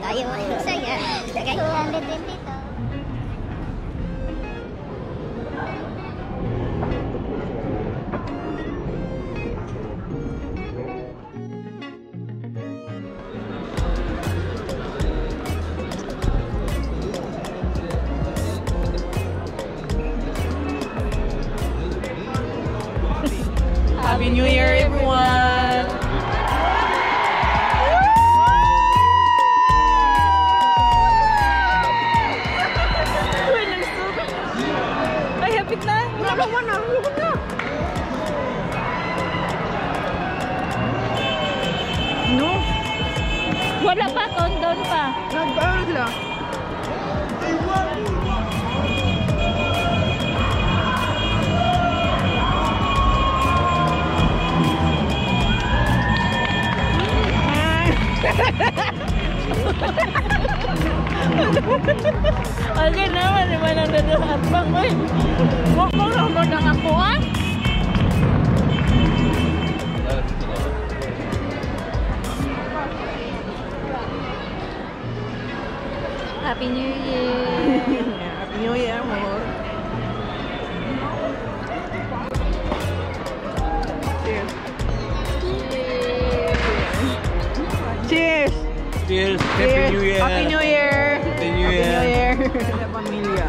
Tayo saya. 222. Happy New Year, everyone! Ay, hapit na! Wala na! No? Wala pa, countdown pa. Nag-aala. Okay naman, naman ang dadahat bang, uy. Huwag mo lang ako, ha? Happy New Year! Happy New Year, amor! Cheers! Cheers! Happy New Year! Happy New Year! Happy New Year! Sa pamilya.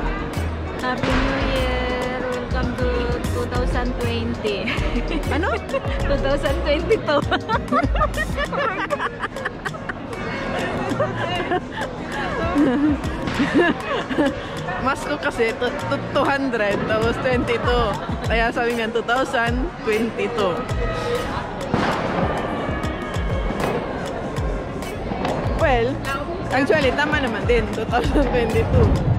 Happy New Year! Welcome to 2020. Ano? 2022. Masko kasi 200 tapos 22. Kaya sabi nga 2022. Well, actually tama naman din 2022.